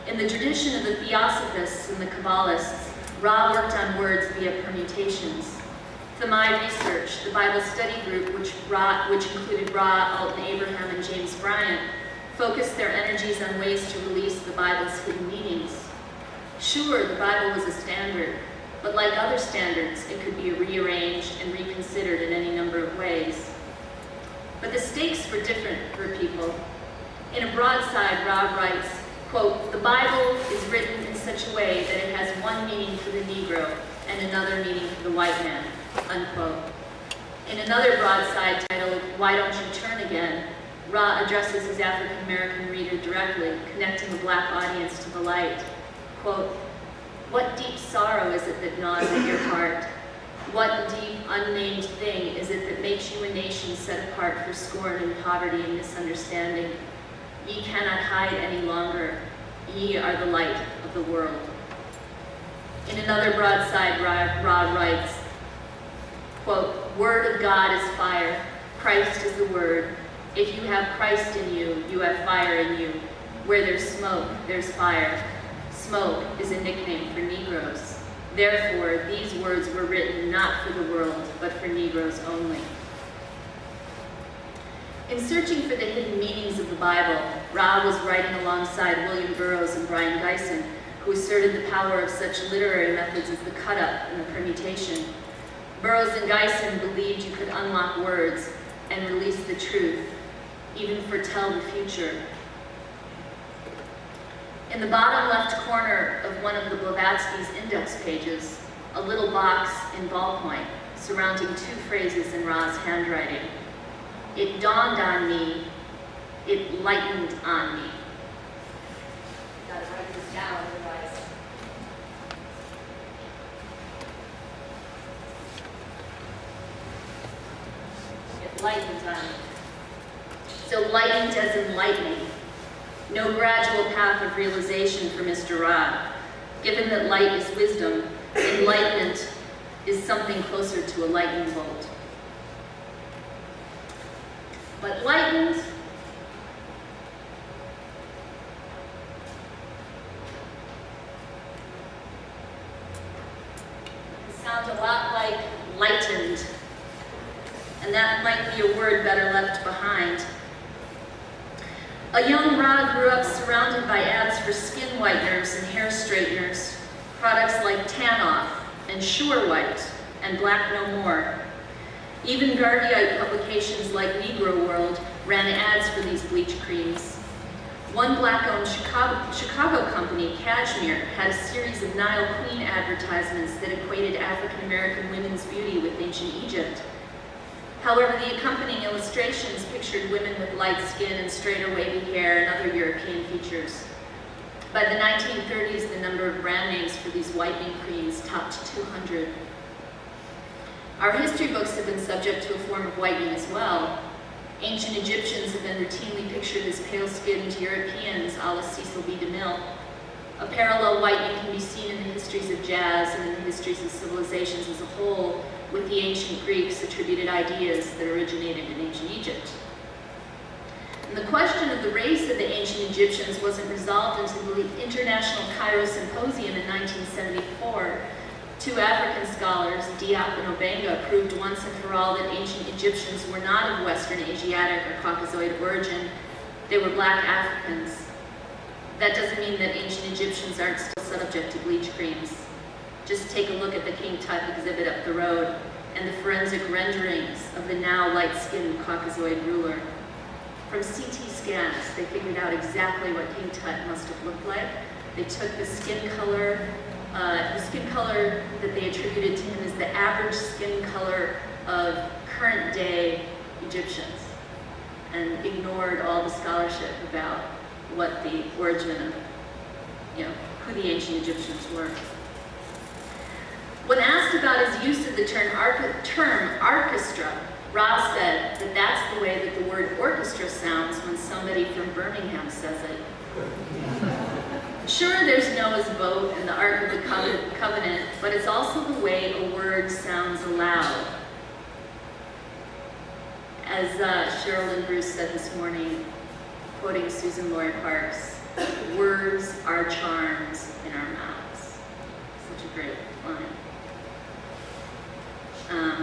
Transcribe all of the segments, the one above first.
In the tradition of the Theosophists and the Kabbalists, Ra worked on words via permutations. Thamai Research, the Bible study group, which included Ra, Alton Abraham, and James Bryant, focused their energies on ways to release the Bible's hidden meanings. Sure, the Bible was a standard, but like other standards, it could be rearranged and reconsidered in any number of ways. But the stakes were different for people. In a broadside, Ra writes, quote, "The Bible is written in such a way that it has one meaning for the Negro and another meaning for the white man," unquote. In another broadside titled, "Why Don't You Turn Again?" Ra addresses his African-American reader directly, connecting the black audience to the light. Quote, "What deep sorrow is it that gnaws at your heart? What deep, unnamed thing is it that makes you a nation set apart for scorn and poverty and misunderstanding? Ye cannot hide any longer. Ye are the light of the world." In another broadside, Ra writes, quote, "Word of God is fire. Christ is the word. If you have Christ in you, you have fire in you. Where there's smoke, there's fire. Smoke is a nickname for Negroes. Therefore, these words were written not for the world, but for Negroes only." In searching for the hidden meanings of the Bible, Ra was writing alongside William Burroughs and Brian Gysin, who asserted the power of such literary methods as the cut-up and the permutation. Burroughs and Gysin believed you could unlock words and release the truth, even foretell the future. In the bottom left corner of one of the Blavatsky's index pages, a little box in ballpoint surrounding two phrases in Ra's handwriting. "It dawned on me, it lightened on me." Gotta write this down, otherwise. It lightened on me. So lightened as in lightning. No gradual path of realization for Mr. Ra. Given that light is wisdom, enlightenment is something closer to a lightning bolt. But lightened sounds a lot like lightened, and that might be a word better left behind. A young Ra grew up surrounded by ads for skin whiteners and hair straighteners, products like Tan Off and Sure White and Black No More. Even Garveyite publications like Negro World ran ads for these bleach creams. One black-owned Chicago company, Cashmere, had a series of Nile Queen advertisements that equated African-American women's beauty with ancient Egypt. However, the accompanying illustrations pictured women with light skin and straighter wavy hair and other European features. By the 1930s, the number of brand names for these whitening creams topped 200. Our history books have been subject to a form of whitening as well. Ancient Egyptians have been routinely pictured as pale-skinned Europeans a la Cecil B. DeMille. A parallel whitening can be seen in the histories of jazz and in the histories of civilizations as a whole, with the ancient Greeks attributed ideas that originated in ancient Egypt. And the question of the race of the ancient Egyptians wasn't resolved until the International Cairo Symposium in 1974. Two African scholars, Diop and Obenga, proved once and for all that ancient Egyptians were not of Western Asiatic or Caucasoid origin. They were black Africans. That doesn't mean that ancient Egyptians aren't still subject to bleach creams. Just take a look at the King Tut exhibit up the road and the forensic renderings of the now light-skinned Caucasoid ruler. From CT scans, they figured out exactly what King Tut must have looked like. They took the skin color that they attributed to him as the average skin color of current-day Egyptians, and ignored all the scholarship about what the origin of, who the ancient Egyptians were. When asked about his use of the term orchestra, Ra said that that's the way that the word orchestra sounds when somebody from Birmingham says it. Sure, there's Noah's boat and the Ark of the Covenant, but it's also the way a word sounds aloud. As Cheryl and Bruce said this morning, quoting Susan Lori Parks, words our charms in our mouths. Such a great line.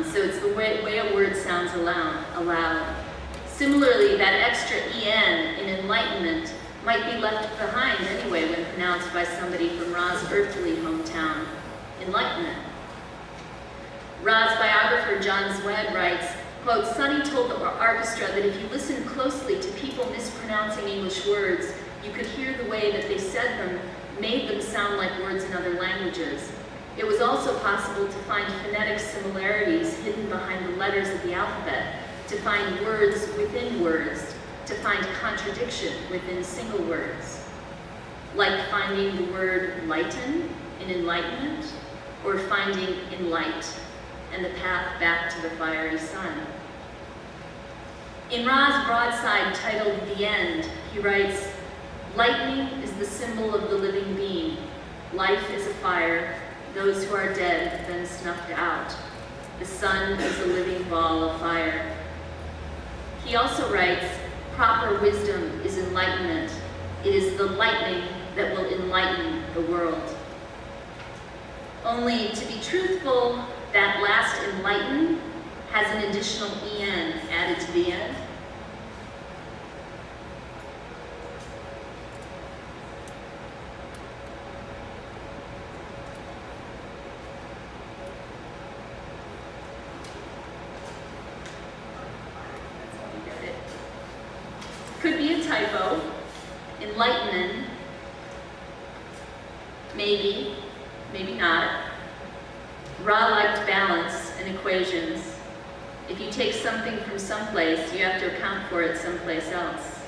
So it's the way a word sounds aloud. Similarly, that extra en in enlightenment might be left behind anyway when pronounced by somebody from Ra's earthly hometown, enlightenment. Ra's biographer John Zwed writes, quote, Sonny told the orchestra that if you listened closely to people mispronouncing English words, you could hear the way that they said them made them sound like words in other languages. It was also possible to find phonetic similarities hidden behind the letters of the alphabet, to find words within words, to find contradiction within single words. Like finding the word lighten in enlightenment, or finding in light and the path back to the fiery sun. In Ra's broadside titled The End, he writes, lightning is the symbol of the living being. Life is a fire. Those who are dead have been snuffed out. The sun is a living ball of fire. He also writes, proper wisdom is enlightenment. It is the lightning that will enlighten the world. Only, to be truthful, that last enlighten has an additional en added to the end. Could be a typo. Enlightenment, maybe, maybe not. Ra liked balance and equations. If you take something from someplace, you have to account for it someplace else.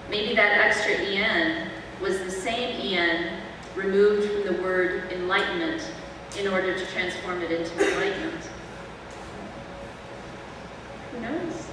Maybe that extra en was the same en removed from the word enlightenment in order to transform it into enlightenment. Who knows?